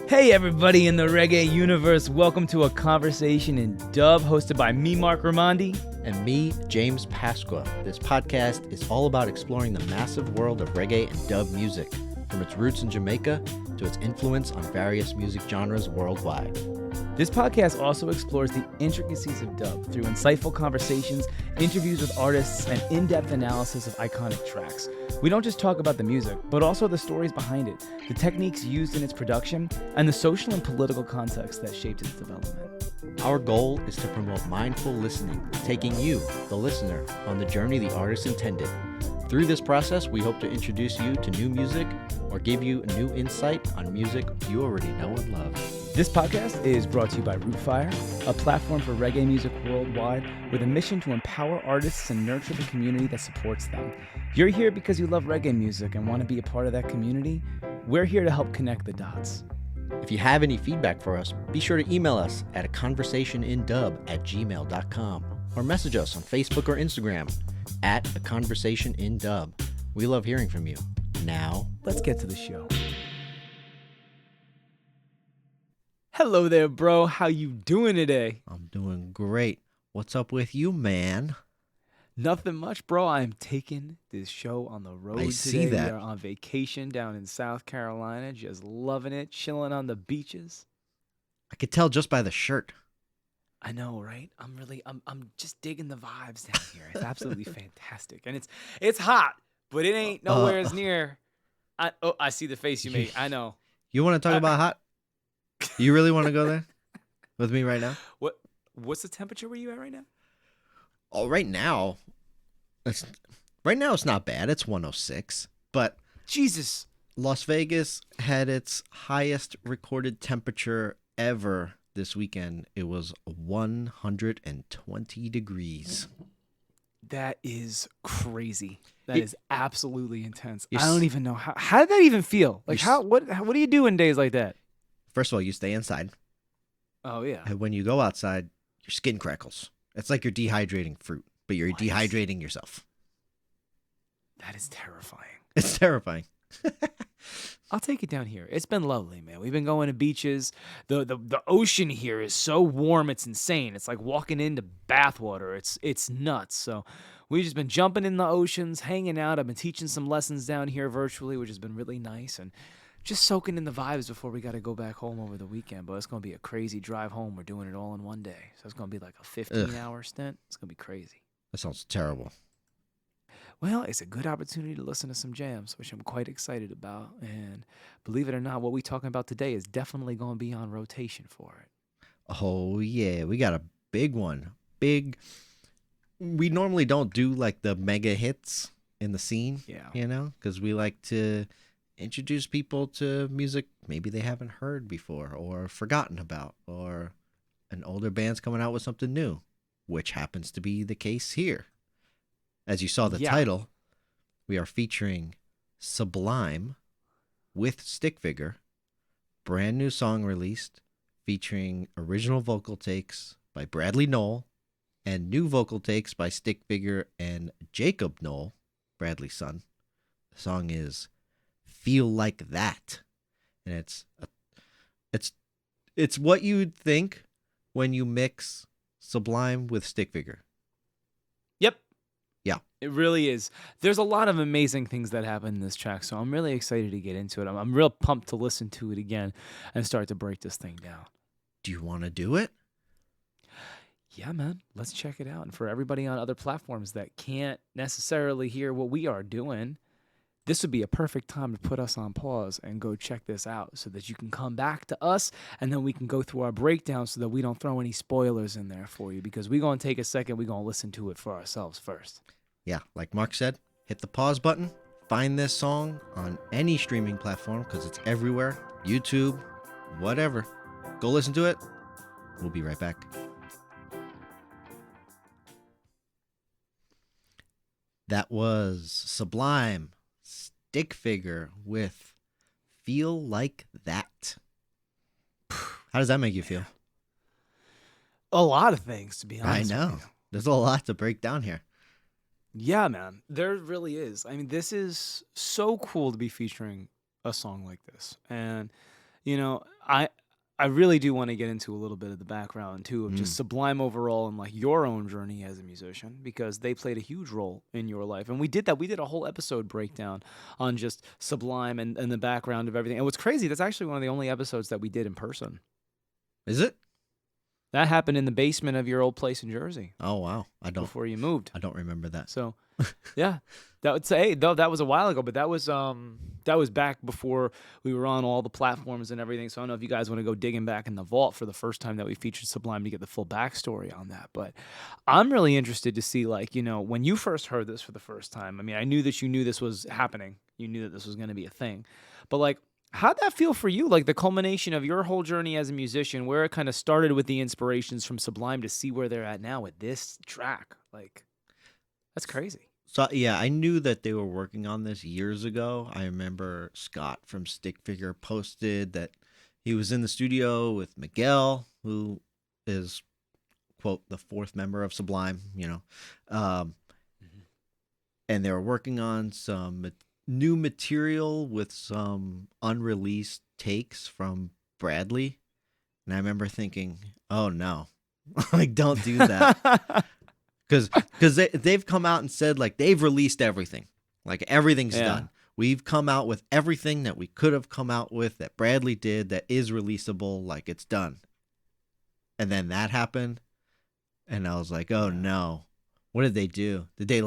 Hey everybody in the reggae universe, welcome to a conversation in dub hosted by me, Mark Ramondi. And me, James Pasqua. This podcast is all about exploring the massive world of reggae and dub music, from its roots in Jamaica to its influence on various music genres worldwide. This podcast also explores the intricacies of dub through insightful conversations, interviews with artists, and in-depth analysis of iconic tracks. We don't just talk about the music, but also the stories behind it, the techniques used in its production, and the social and political context that shaped its development. Our goal is to promote mindful listening, taking you, the listener, on the journey the artist intended. Through this process, we hope to introduce you to new music or give you a new insight on music you already know and love. This podcast is brought to you by Rootfire, a platform for reggae music worldwide with a mission to empower artists and nurture the community that supports them. You're here because you love reggae music and want to be a part of that community. We're here to help connect the dots. If you have any feedback for us, be sure to email us at aconversationindub@gmail.com or message us on Facebook or Instagram at aconversationindub. We love hearing from you. Now, let's get to the show. Hello there, bro. How you doing today? I'm doing great. What's up with you, man? Nothing much, bro. I'm taking this show on the road today. See that. We are on vacation down in South Carolina, just loving it, chilling on the beaches. I could tell just by the shirt. I know, right? I'm just digging the vibes down here. It's absolutely fantastic. And it's hot, but it ain't nowhere as near. I see the face you made. I know. You want to talk about hot? You really want to go there with me right now? What's the temperature where you at right now? Oh, right now it's not bad. It's 106. But Jesus, Las Vegas had its highest recorded temperature ever this weekend. It was 120 degrees. That is crazy. That is absolutely intense. I don't even know how did that even feel? Like what do you do in days like that? First of all, you stay inside. Oh yeah. And when you go outside, your skin crackles. It's like you're dehydrating fruit, but you're dehydrating yourself. That is terrifying. It's terrifying. I'll take it down here. It's been lovely, man. We've been going to beaches. The ocean here is so warm, it's insane. It's like walking into bathwater. It's nuts. So we've just been jumping in the oceans, hanging out. I've been teaching some lessons down here virtually, which has been really nice, and just soaking in the vibes before we got to go back home over the weekend. But it's going to be a crazy drive home. We're doing it all in one day. So it's going to be like a 15-hour stint. It's going to be crazy. That sounds terrible. Well, it's a good opportunity to listen to some jams, which I'm quite excited about. And believe it or not, what we're talking about today is definitely going to be on rotation for it. Oh, yeah. We got a big one. We normally don't do like the mega hits in the scene, because we like to introduce people to music maybe they haven't heard before or forgotten about, or an older band's coming out with something new, which happens to be the case here. As you saw the title, we are featuring Sublime with Stick Figure, brand new song released featuring original vocal takes by Bradley Nowell and new vocal takes by Stick Figure and Jakob Nowell, Bradley's son. The song is Feel Like That, and it's what you'd think when you mix Sublime with Stick Figure. Yep. Yeah. It really is. There's a lot of amazing things that happen in this track, so I'm really excited to get into it. I'm real pumped to listen to it again and start to break this thing down. Do you want to do it? Yeah, man. Let's check it out. And for everybody on other platforms that can't necessarily hear what we are doing, this would be a perfect time to put us on pause and go check this out so that you can come back to us and then we can go through our breakdown so that we don't throw any spoilers in there for you, because we're going to take a second. We're going to listen to it for ourselves first. Yeah, like Mark said, hit the pause button, find this song on any streaming platform because it's everywhere, YouTube, whatever. Go listen to it. We'll be right back. That was Sublime, Stick Figure with Feel Like That. How does that make you feel? A lot of things, to be honest. I know. There's a lot to break down here. Yeah, man. There really is. I mean, this is so cool to be featuring a song like this. And, I really do want to get into a little bit of the background too of just Mm. Sublime overall and like your own journey as a musician because they played a huge role in your life. And we did that. We did a whole episode breakdown on just Sublime and the background of everything. And what's crazy, that's actually one of the only episodes that we did in person. Is it? That happened in the basement of your old place in Jersey. Oh wow, before you moved. I don't remember that. So, yeah, that would say though that was a while ago, but that was back before we were on all the platforms and everything. So I don't know if you guys want to go digging back in the vault for the first time that we featured Sublime to get the full backstory on that. But I'm really interested to see when you first heard this for the first time. I mean, I knew that you knew this was happening. You knew that this was going to be a thing, but how'd that feel for you? Like the culmination of your whole journey as a musician, where it kind of started with the inspirations from Sublime to see where they're at now with this track. That's crazy. So yeah, I knew that they were working on this years ago. I remember Scott from Stick Figure posted that he was in the studio with Miguel, who is, quote, the fourth member of Sublime, and they were working on some new material with some unreleased takes from Bradley. And I remember thinking, oh no, don't do that. Because they've come out and said they've released everything. Everything's done. We've come out with everything that we could have come out with that Bradley did that is releasable. It's done. And then that happened. And I was like, oh no. What did they do? Did they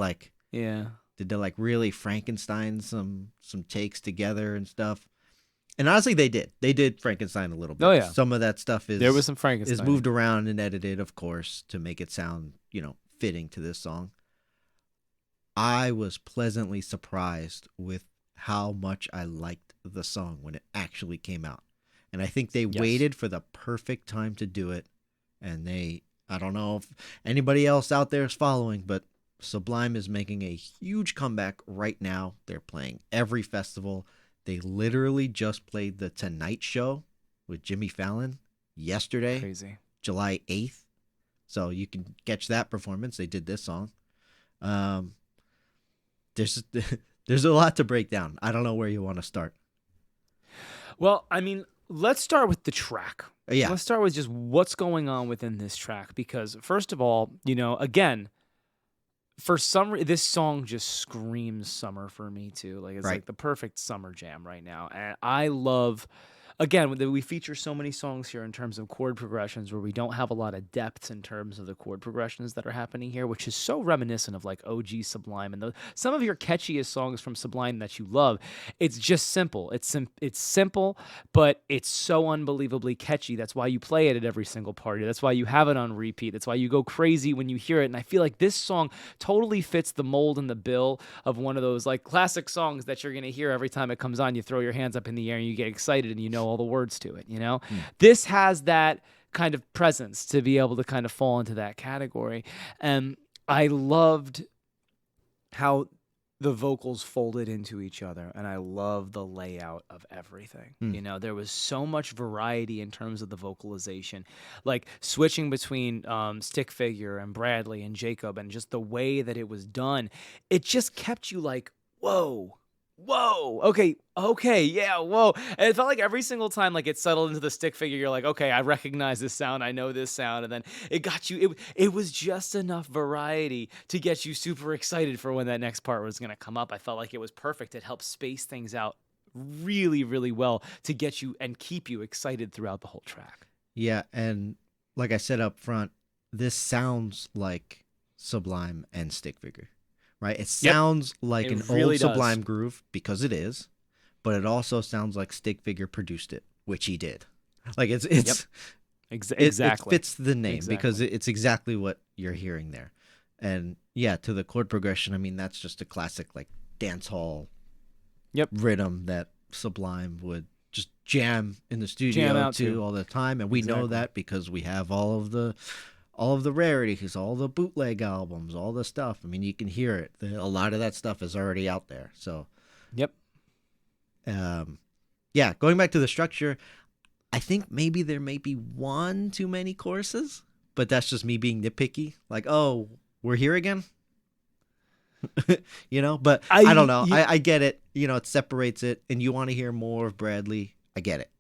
Did they really Frankenstein some takes together and stuff? And honestly, they did. They did Frankenstein a little bit. Oh yeah. Some of that stuff there was some Frankenstein. is moved around and edited, of course, to make it sound, fitting to this song. I was pleasantly surprised with how much I liked the song when it actually came out. And I think they waited for the perfect time to do it. And I don't know if anybody else out there is following, but Sublime is making a huge comeback right now. They're playing every festival. They literally just played the Tonight Show with Jimmy Fallon yesterday, Crazy. July 8th. So you can catch that performance. They did this song. There's a lot to break down. I don't know where you want to start. Well, I mean, let's start with the track. Yeah. Let's start with just what's going on within this track. Because first of all, again, for this song just screams summer for me too. It's right. the perfect summer jam right now. And I love, again, we feature so many songs here in terms of chord progressions where we don't have a lot of depth in terms of the chord progressions that are happening here, which is so reminiscent of OG Sublime and some of your catchiest songs from Sublime that you love. It's just simple. It's simple, but it's so unbelievably catchy. That's why you play it at every single party. That's why you have it on repeat. That's why you go crazy when you hear it. And I feel like this song totally fits the mold and the bill of one of those classic songs that you're going to hear every time it comes on. You throw your hands up in the air and you get excited and you know all the words to it, This has that kind of presence to be able to kind of fall into that category. And I loved how the vocals folded into each other, and I love the layout of everything. There was so much variety in terms of the vocalization, switching between Stick Figure and Bradley and Jakob, and just the way that it was done. It just kept you whoa, okay, yeah, whoa. And it felt like every single time it settled into the Stick Figure, you're okay, I recognize this sound, I know this sound, and then it got you, it was just enough variety to get you super excited for when that next part was going to come up. I felt like it was perfect. It helped space things out really, really well to get you and keep you excited throughout the whole track. Yeah, and like I said up front, this sounds like Sublime and Stick Figure. Right, it sounds like an really old Sublime groove because it is, but it also sounds like Stick Figure produced it, which he did. It fits the name because it's exactly what you're hearing there, and yeah, to the chord progression. I mean, that's just a classic dance hall, rhythm that Sublime would just jam in the studio to all the time, and we know that because we have all of the rarities, all the bootleg albums, all the stuff. I mean, you can hear it. A lot of that stuff is already out there. So, yeah, going back to the structure, I think maybe there may be one too many choruses, but that's just me being nitpicky. Oh, we're here again? But I don't know. I get it. It separates it, and you want to hear more of Bradley. I get it.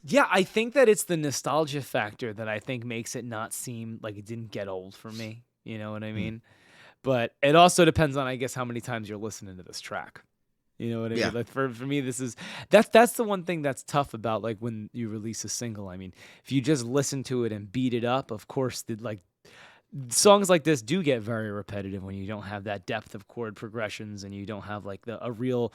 Yeah, I think that it's the nostalgia factor that I think makes it not seem like it didn't get old for me. You know what I Mm. mean? But it also depends on, I guess, how many times you're listening to this track. You know what I Yeah. mean? Like for me, that's the one thing that's tough about like when you release a single. I mean, if you just listen to it and beat it up, of course, like songs like this do get very repetitive when you don't have that depth of chord progressions and you don't have like a real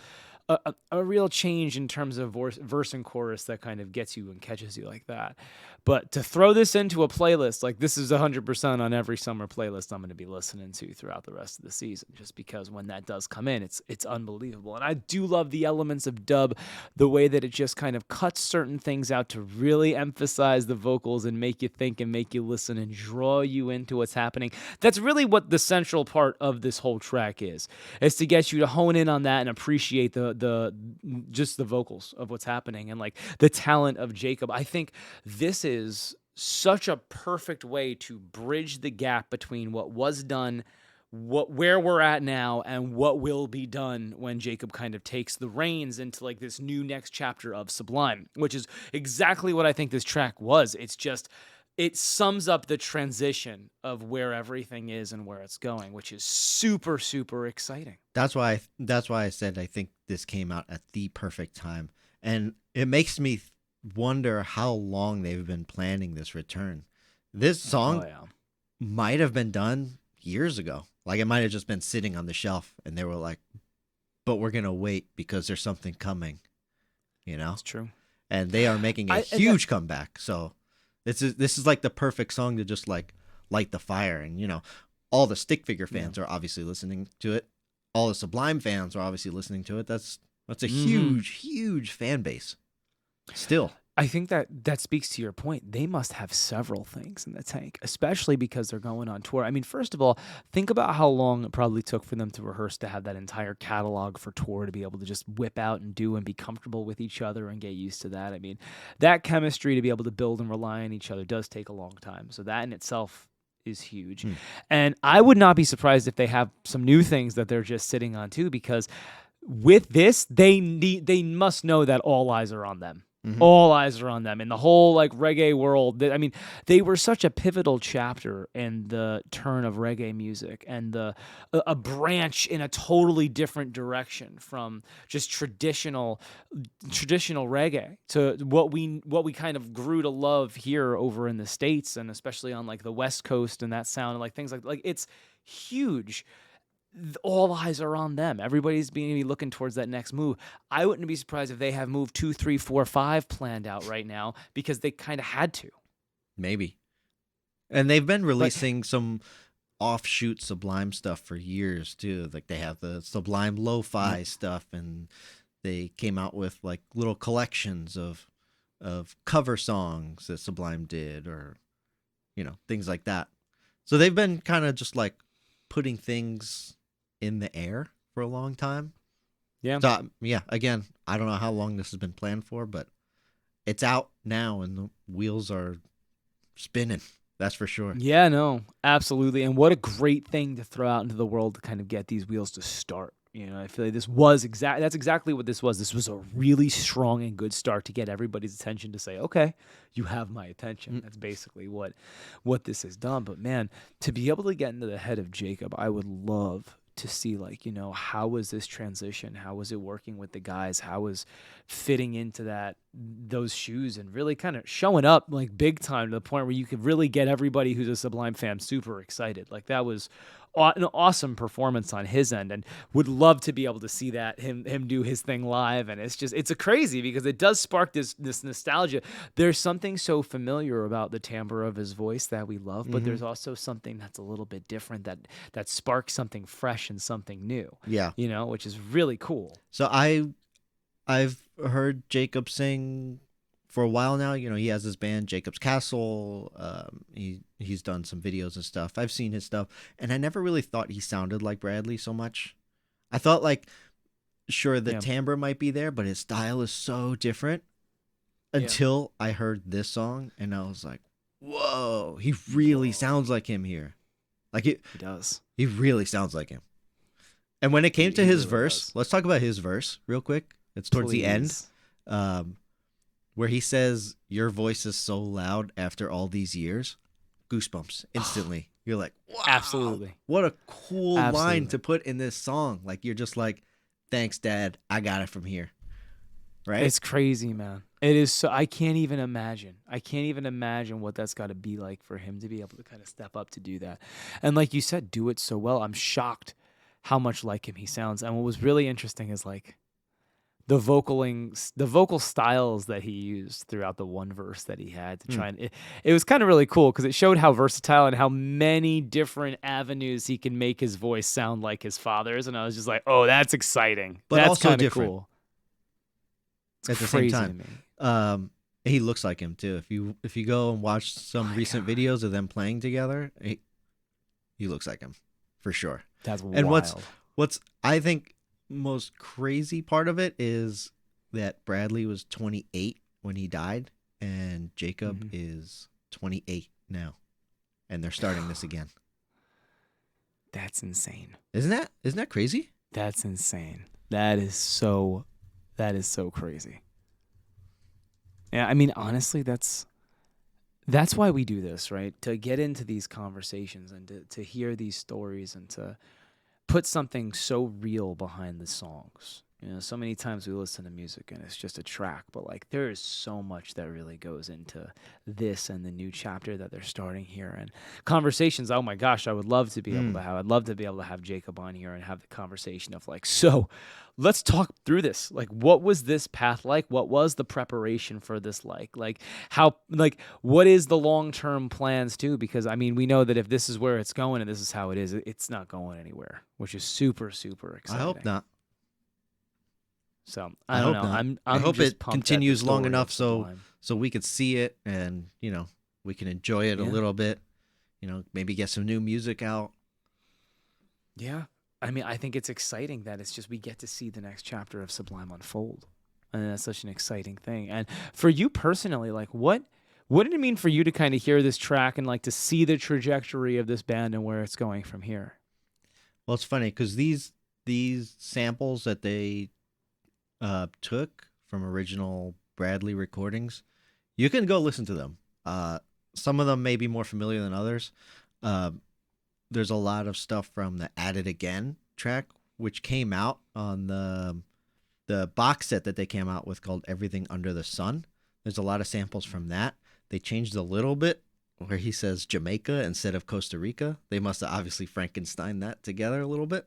change in terms of verse and chorus that kind of gets you and catches you like that. But to throw this into a playlist, like this is 100% on every summer playlist I'm going to be listening to throughout the rest of the season, just because when that does come in, it's unbelievable. And I do love the elements of dub, the way that it just kind of cuts certain things out to really emphasize the vocals and make you think and make you listen and draw you into what's happening. That's really what the central part of this whole track is to get you to hone in on that and appreciate the just the vocals of what's happening and like the talent of Jakob. I think this is such a perfect way to bridge the gap between what was done, where we're at now, and what will be done when Jakob kind of takes the reins into like this new next chapter of Sublime, which is exactly what I think this track was. It's just it sums up the transition of where everything is and where it's going, which is super, super exciting. That's why I said I think this came out at the perfect time. And it makes me wonder how long they've been planning this return. This song might have been done years ago. Like it might have just been sitting on the shelf and they were like, but we're going to wait because there's something coming, you know? That's true. And they are making a huge comeback. So this is like the perfect song to just like light the fire. And, you know, all the Stick Figure fans are obviously listening to it. All the Sublime fans are obviously listening to it. That's a huge fan base. Still. I think that speaks to your point. They must have several things in the tank, especially because they're going on tour. I mean, first of all, think about how long it probably took for them to rehearse to have that entire catalog for tour to be able to just whip out and do and be comfortable with each other and get used to that. I mean, that chemistry to be able to build and rely on each other does take a long time. So that in itself is huge. And I would not be surprised if they have some new things that they're just sitting on too, because with this, they must know that all eyes are on them. Mm-hmm. All eyes are on them in the whole like reggae world. I mean, they were such a pivotal chapter in the turn of reggae music and a branch in a totally different direction from just traditional reggae to what we kind of grew to love here over in the States and especially on like the West Coast and that sound and like things like it's huge. All eyes are on them. Everybody's being looking towards that next move. I wouldn't be surprised if they have move 2, 3, 4, 5 planned out right now because they kind of had to. Maybe. And they've been releasing some offshoot Sublime stuff for years too. Like they have the Sublime lo-fi stuff, and they came out with like little collections of cover songs that Sublime did, or you know, things like that. So they've been kind of just like putting things in the air for a long time. Yeah. So, yeah, again, I don't know how long this has been planned for, but it's out now and the wheels are spinning. That's for sure. Yeah, no, absolutely. And what a great thing to throw out into the world to kind of get these wheels to start. You know, I feel like that's exactly what this was. This was a really strong and good start to get everybody's attention to say, okay, you have my attention. That's basically what this has done. But man, to be able to get into the head of Jakob, I would love to see, like, you know, how was this transition? How was it working with the guys? How was fitting into those shoes and really kind of showing up like big time to the point where you could really get everybody who's a Sublime fan super excited. Like that was an awesome performance on his end, and would love to be able to see that him do his thing live. And it's a crazy because it does spark this nostalgia. There's something so familiar about the timbre of his voice that we love, but there's also something that's a little bit different that sparks something fresh and something new. Yeah, you know, which is really cool. So I've heard Jakob sing for a while now. You know, he has his band Jacob's Castle. He's done some videos and stuff. I've seen his stuff, and I never really thought he sounded like Bradley so much. I thought like, sure, the timbre might be there, but his style is so different. Until I heard this song, and I was like, whoa, he really sounds like him here. Like he does. He really sounds like him. And when it came to his verse, let's talk about his verse real quick. It's towards the end. where he says, "Your voice is so loud after all these years." Goosebumps instantly. You're like, wow, Absolutely. what a cool line Absolutely. to put in this song. Like, you're just like, thanks, Dad. I got it from here. Right? It's crazy, man. It is so. I can't even imagine. I can't even imagine what that's got to be like for him to be able to kind of step up to do that. And like you said, do it so well. I'm shocked how much like him he sounds. And what was really interesting is like the vocal styles that he used throughout the one verse that he had to try and it was kind of really cool because it showed how versatile and how many different avenues he can make his voice sound like his father's. And I was just like, oh, that's exciting. But that's also kind of different. Cool. At the same time. He looks like him too. If you go and watch some recent videos of them playing together, he looks like him for sure. That's and wild. What's I think most crazy part of it is that Bradley was 28 when he died, and Jakob is 28 now, and they're starting this again. That's insane. Isn't that crazy? That's insane. That is so crazy. Yeah, I mean, honestly, that's why we do this, right? To get into these conversations and to hear these stories and to put something so real behind the songs. You know, so many times we listen to music and it's just a track, but like there is so much that really goes into this and the new chapter that they're starting here and conversations. Oh my gosh, I would love to be able to have. I'd love to be able to have Jakob on here and have the conversation of like, so let's talk through this. Like, what was this path like? What was the preparation for this like? Like how? Like what is the long-term plans too? Because I mean, we know that if this is where it's going and this is how it is, it's not going anywhere, which is super exciting. I hope not. So I don't know. I hope just it pumped continues at the long story enough of so Sublime. we could see it and we can enjoy it a little bit. Maybe get some new music out. Yeah, I mean, I think it's exciting that it's just we get to see the next chapter of Sublime unfold, and that's such an exciting thing. And for you personally, like what did it mean for you to kind of hear this track and like to see the trajectory of this band and where it's going from here? Well, it's funny because these samples that they took from original Bradley recordings, you can go listen to them. Some of them may be more familiar than others. There's a lot of stuff from the At It Again track, which came out on the box set that they came out with called Everything Under the Sun. There's a lot of samples from that. They changed a little bit where he says Jamaica instead of Costa Rica. They must have obviously Frankenstein that together a little bit.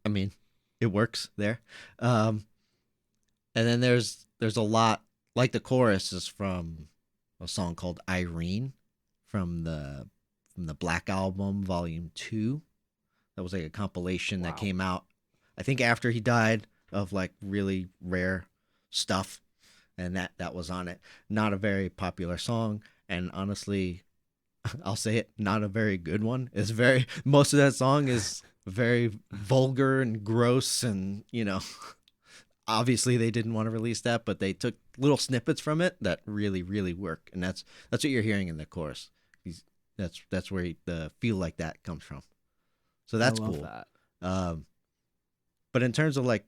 I mean, it works there. And then there's a lot, like the chorus is from a song called Irene from the Black Album Volume 2. That was like a compilation that came out, I think after he died, of like really rare stuff. And that was on it. Not a very popular song. And honestly, I'll say it, not a very good one. Most of that song is very vulgar and gross and, obviously they didn't want to release that, but they took little snippets from it that really, really work. And that's what you're hearing in the chorus. That's where the feel like that comes from. So that's cool. That. But in terms of like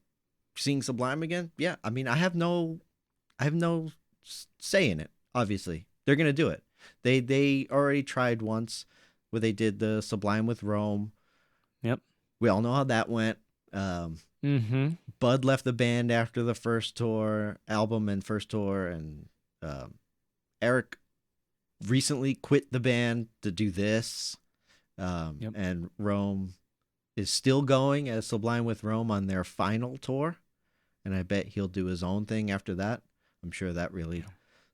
seeing Sublime again, yeah, I mean, I have no say in it. Obviously, they're gonna do it. They already tried once where they did the Sublime with Rome. Yep. We all know how that went. Bud left the band after the first tour, and Eric recently quit the band to do this. And Rome is still going as Sublime with Rome on their final tour, and I bet he'll do his own thing after that. I'm sure that really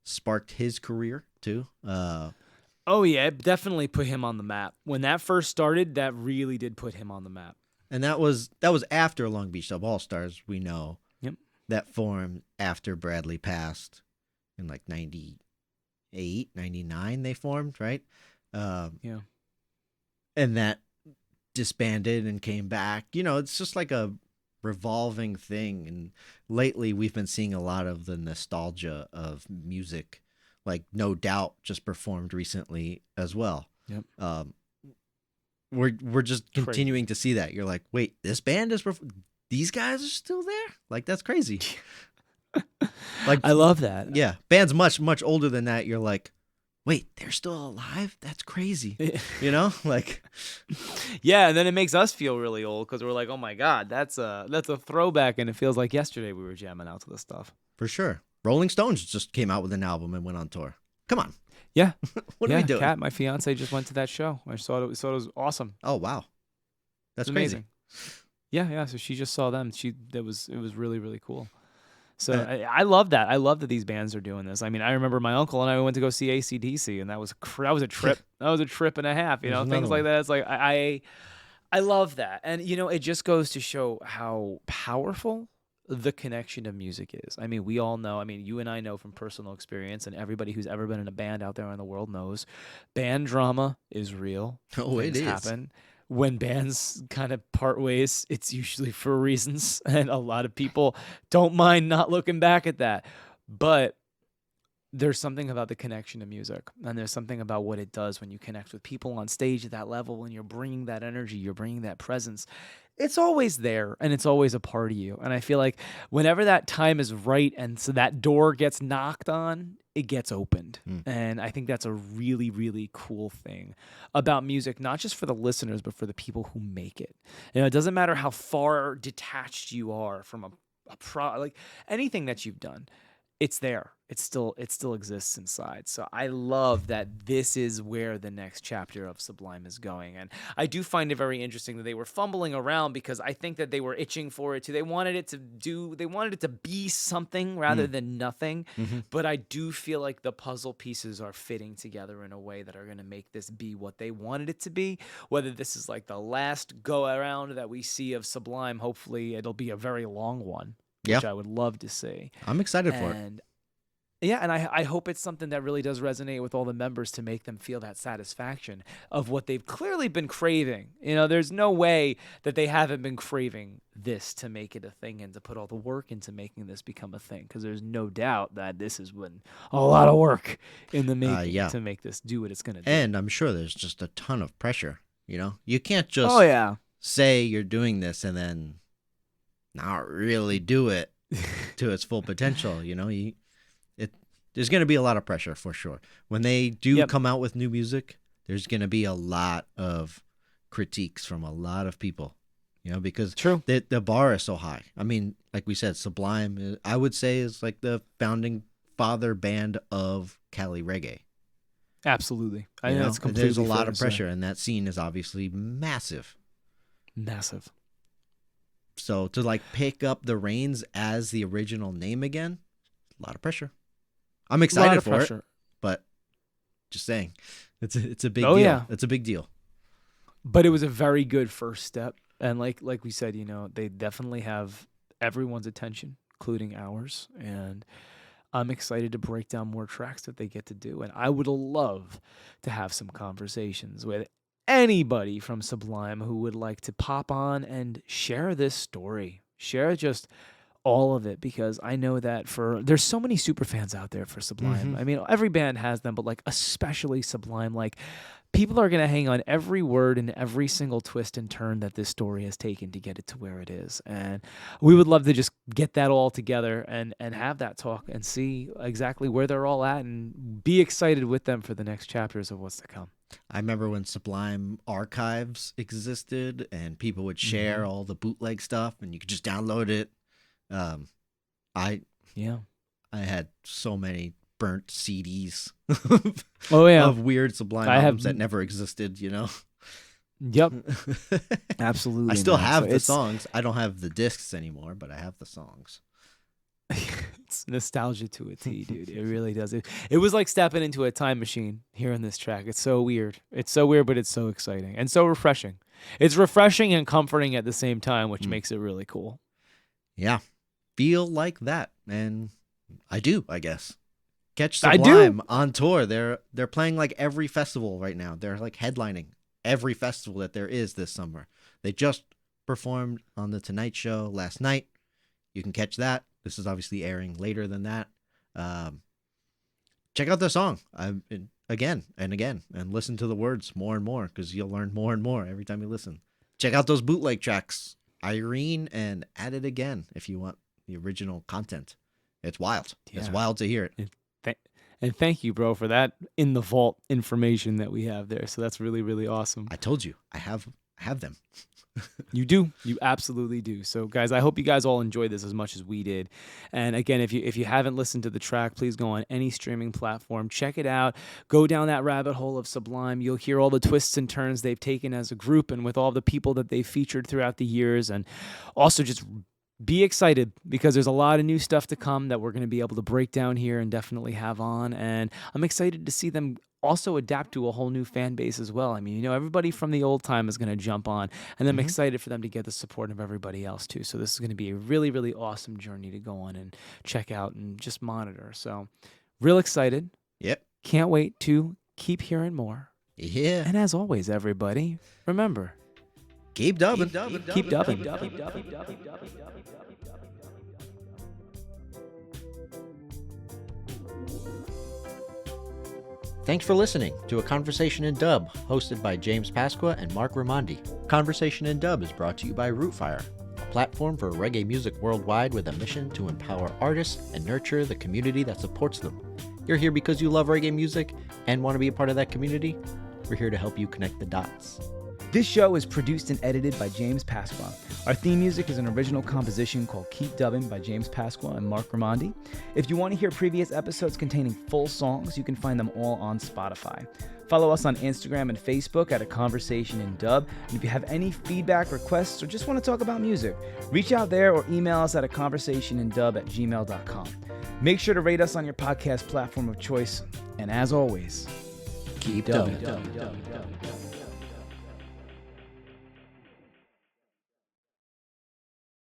sparked his career too. Oh yeah, it definitely put him on the map. When that first started, that really did put him on the map. And that was after Long Beach Dub All Stars, we know. Yep. That formed after Bradley passed in like 98, 99 they formed, right? Yeah. And that disbanded and came back. It's just like a revolving thing. And lately we've been seeing a lot of the nostalgia of music. Like No Doubt just performed recently as well. Yep. We're just continuing to see that. You're like, wait, this band is these guys are still there? Like, that's crazy. Like, I love that. yeah, bands much older than that. You're like, wait, they're still alive? That's crazy. You know, like, yeah, and then it makes us feel really old because we're like, oh my god, that's a throwback, and it feels like yesterday we were jamming out to this stuff. for sure. Rolling Stones just came out with an album and went on tour. Come on. Yeah, What are we doing? Kat, my fiance, just went to that show. I saw it. Saw it was awesome. Oh wow, that's amazing. crazy. Yeah. So she just saw them. It was really really cool. So I love that. I love that these bands are doing this. I mean, I remember my uncle and I went to go see AC/DC, and that was a trip. That was a trip and a half. You know, things like that. It's like I love that, and you know, it just goes to show how powerful the connection to music is. I mean, we all know. I mean, you and I know from personal experience, and everybody who's ever been in a band out there in the world knows, band drama is real. Oh, it is. Happen. When bands kind of part ways, it's usually for reasons, and a lot of people don't mind not looking back at that. But there's something about the connection to music, and there's something about what it does when you connect with people on stage at that level, and you're bringing that energy, you're bringing that presence. It's always there, and it's always a part of you. And I feel like whenever that time is right, and so that door gets knocked on, it gets opened. And I think that's a really, really cool thing about music, not just for the listeners, but for the people who make it. You know, it doesn't matter how far detached you are from like anything that you've done. It's there. It still exists inside. So I love that this is where the next chapter of Sublime is going. And I do find it very interesting that they were fumbling around because I think that they were itching for it too. They wanted it to be something rather than nothing. Mm-hmm. But I do feel like the puzzle pieces are fitting together in a way that are going to make this be what they wanted it to be. Whether this is like the last go around that we see of Sublime, hopefully it'll be a very long one. Which I would love to see. I'm excited for it. Yeah, and I hope it's something that really does resonate with all the members to make them feel that satisfaction of what they've clearly been craving. You know, there's no way that they haven't been craving this to make it a thing and to put all the work into making this become a thing, because there's no doubt that this has been a lot of work in the making to make this do what it's going to do. And I'm sure there's just a ton of pressure, you know? You can't just say you're doing this and then not really do it to its full potential. You know, there's going to be a lot of pressure for sure. When they do come out with new music, there's going to be a lot of critiques from a lot of people, you know, because the bar is so high. I mean, like we said, Sublime, I would say, is like the founding father band of Cali reggae. Absolutely. I know that's completely there's a lot of pressure, and that scene is obviously massive. Massive. So to like pick up the reins as the original name again, a lot of pressure. I'm excited for it, but just saying, it's a big deal. Yeah. It's a big deal. But it was a very good first step, and like we said, you know, they definitely have everyone's attention, including ours, and I'm excited to break down more tracks that they get to do, and I would love to have some conversations with anybody from Sublime who would like to pop on and share this story, share just all of it, because I know that there's so many super fans out there for Sublime. Mm-hmm. I mean, every band has them, but like especially Sublime, like people are going to hang on every word and every single twist and turn that this story has taken to get it to where it is. And we would love to just get that all together and have that talk and see exactly where they're all at and be excited with them for the next chapters of what's to come. I remember when Sublime archives existed and people would share all the bootleg stuff and you could just download it. I had so many burnt CDs of weird Sublime albums that never existed, you know? Yep. Absolutely. I still have the songs. I don't have the discs anymore, but I have the songs. It's nostalgia to a T, dude. It really does. It was like stepping into a time machine hearing this track. It's so weird. It's so weird, but it's so exciting and so refreshing. It's refreshing and comforting at the same time, which makes it really cool. Yeah. Feel like that. And I do, I guess. Catch Sublime on tour. They're playing like every festival right now. They're like headlining every festival that there is this summer. They just performed on The Tonight Show last night. You can catch that. This is obviously airing later than that. Check out their song again and again and listen to the words more and more, because you'll learn more and more every time you listen. Check out those bootleg tracks, Irene and At It Again, if you want the original content. It's wild. Yeah. It's wild to hear it. And thank you, bro, for that in the vault information that we have there. So that's really, really awesome. I told you, I have them. You do. You absolutely do. So, guys, I hope you guys all enjoyed this as much as we did. And again, if you haven't listened to the track, please go on any streaming platform, check it out, go down that rabbit hole of Sublime. You'll hear all the twists and turns they've taken as a group and with all the people that they've featured throughout the years. And also just be excited because there's a lot of new stuff to come that we're going to be able to break down here and definitely have on. And I'm excited to see them also adapt to a whole new fan base as well. I mean, you know, everybody from the old time is going to jump on, and I'm excited for them to get the support of everybody else too. So this is going to be a really, really awesome journey to go on and check out and just monitor. So real excited. Yep. Can't wait to keep hearing more. Yeah. And as always, everybody, remember, keep dubbing. Keep dubbing. Thanks for listening to A Conversation in Dub, hosted by James Pasqua and Mark Raimondi. Conversation in Dub is brought to you by Rootfire, a platform for reggae music worldwide with a mission to empower artists and nurture the community that supports them. You're here because you love reggae music and want to be a part of that community? We're here to help you connect the dots. This show is produced and edited by James Pasqua. Our theme music is an original composition called Keep Dubbing by James Pasqua and Mark Raimondi. If you want to hear previous episodes containing full songs, you can find them all on Spotify. Follow us on Instagram and Facebook at A Conversation in Dub. And if you have any feedback, requests, or just want to talk about music, reach out there or email us at aconversationindub@gmail.com. Make sure to rate us on your podcast platform of choice. And as always, keep dubbing.